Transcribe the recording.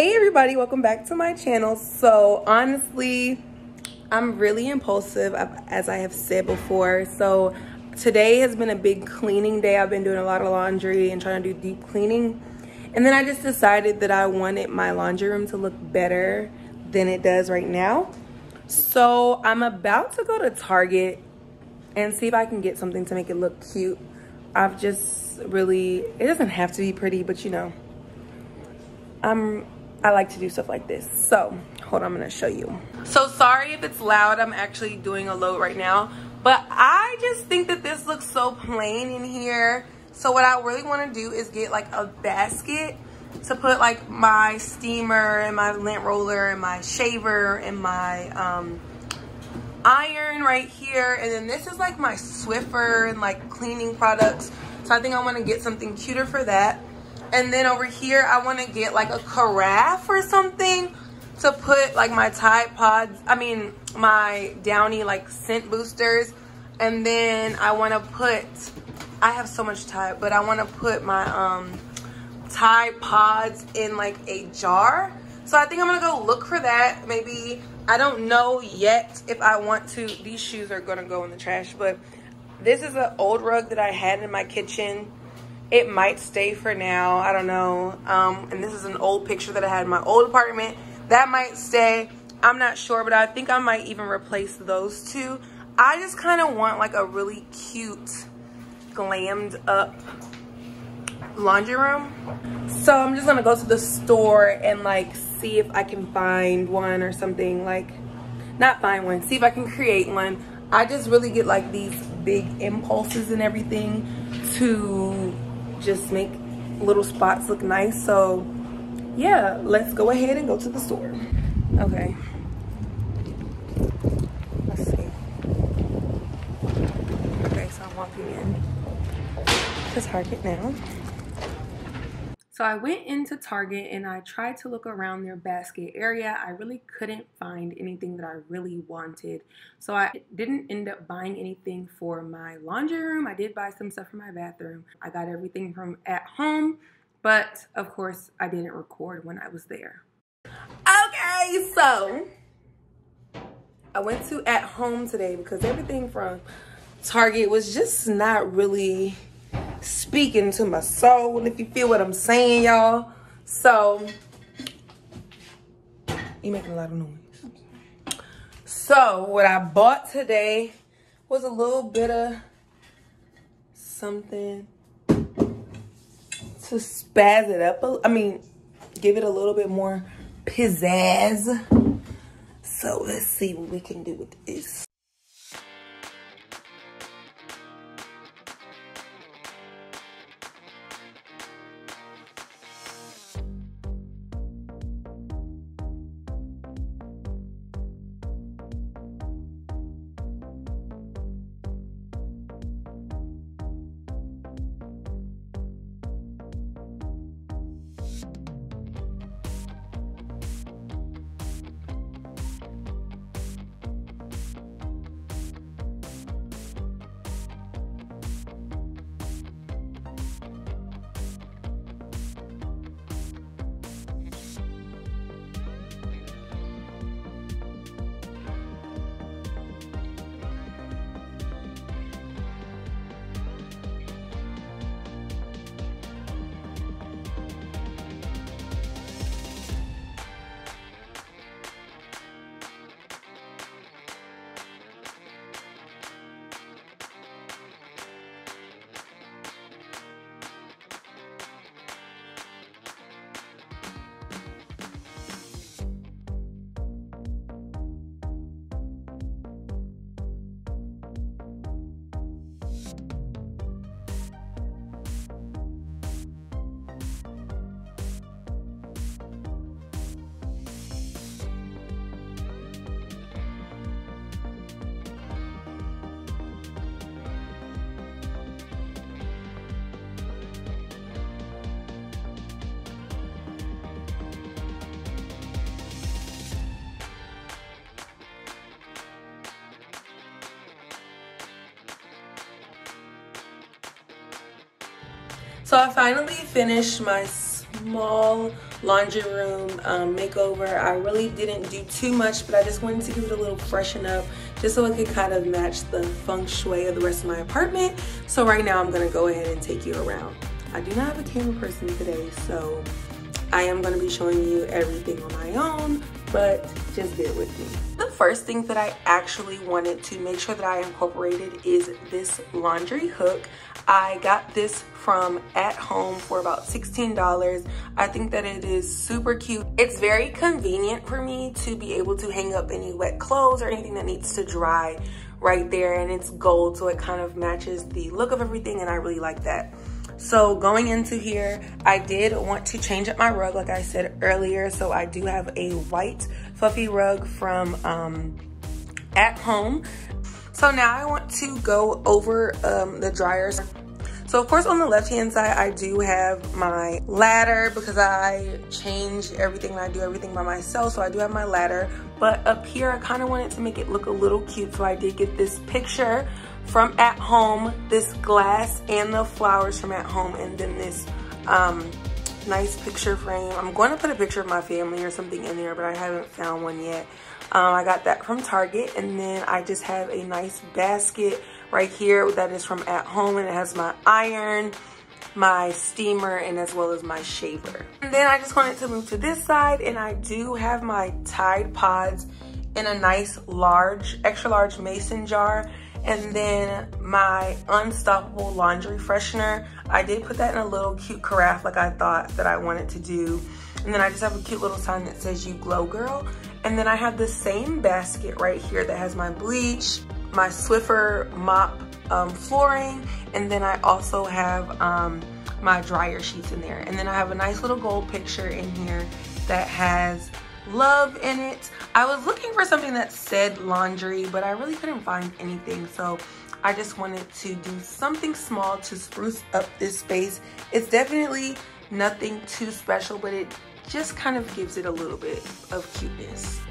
Hey everybody, welcome back to my channel. So honestly, I'm really impulsive, as I have said before. So today has been a big cleaning day. I've been doing a lot of laundry and trying to do deep cleaning. And then I just decided that I wanted my laundry room to look better than it does right now. So I'm about to go to Target and see if I can get something to make it look cute. I've just really, it doesn't have to be pretty, but you know, I like to do stuff like this. So hold on, I'm gonna show you. So sorry if it's loud, I'm actually doing a load right now, but I just think that this looks so plain in here. So what I really want to do is get like a basket to put like my steamer and my lint roller and my shaver and my iron right here, and then this is like my Swiffer and like cleaning products. So I think I want to get something cuter for that. And then over here, I want to get like a carafe or something to put like my Tide Pods, my Downy like scent boosters. And then I want to put, I have so much Tide, but I want to put my Tide Pods in like a jar. So I think I'm going to go look for that. Maybe, I don't know yet if I want to, these shoes are going to go in the trash, but this is an old rug that I had in my kitchen. It might stay for now, I don't know. And this is an old picture that I had in my old apartment. That might stay, I'm not sure, but I think I might even replace those two. I just kind of want like a really cute, glammed up laundry room. So I'm just gonna go to the store and like see if I can find one or something, like, not find one, see if I can create one. I just really get like these big impulses and everything to just make little spots look nice. So yeah, let's go ahead and go to the store. Okay, let's see. Okay, so I'm walking in to Target now. So I went into Target and I tried to look around their basket area. I really couldn't find anything that I really wanted. So I didn't end up buying anything for my laundry room. I did buy some stuff for my bathroom. I got everything from at home, but of course I didn't record when I was there. Okay, so I went to at home today because everything from Target was just not really speaking to my soul, if you feel what I'm saying, y'all. So you making a lot of noise. So what I bought today was a little bit of something to spaz it up, give it a little bit more pizzazz. So let's see what we can do with this. So I finally finished my small laundry room makeover. I really didn't do too much, but I just wanted to give it a little freshen up just so it could kind of match the feng shui of the rest of my apartment. So right now I'm gonna go ahead and take you around. I do not have a camera person today, so I am gonna be showing you everything on my own, but just bear with me. The first thing that I actually wanted to make sure that I incorporated is this laundry hook. I got this from At Home for about $16. I think that it is super cute. It's very convenient for me to be able to hang up any wet clothes or anything that needs to dry right there, and it's gold, so it kind of matches the look of everything, and I really like that. So going into here, I did want to change up my rug like I said earlier. So I do have a white fluffy rug from At Home. So now I want to go over the dryers. So of course on the left hand side, I do have my ladder because I change everything and I do everything by myself. So I do have my ladder, but up here I kind of wanted to make it look a little cute. So I did get this picture from At Home, this glass and the flowers from At Home, and then this nice picture frame. I'm going to put a picture of my family or something in there, but I haven't found one yet. I got that from Target, and then I just have a nice basket right here that is from At Home, and it has my iron, my steamer, and as well as my shaver. And then I just wanted to move to this side, and I do have my Tide Pods in a nice large, extra large mason jar. And then my Unstoppable laundry freshener, I did put that in a little cute carafe like I thought that I wanted to do. And then I just have a cute little sign that says "You Glow Girl." And then I have the same basket right here that has my bleach, my Swiffer mop flooring, and then I also have my dryer sheets in there. And then I have a nice little gold picture in here that has love in it. I was looking for something that said laundry, but I really couldn't find anything, so I just wanted to do something small to spruce up this space. It's definitely nothing too special, but it just kind of gives it a little bit of cuteness.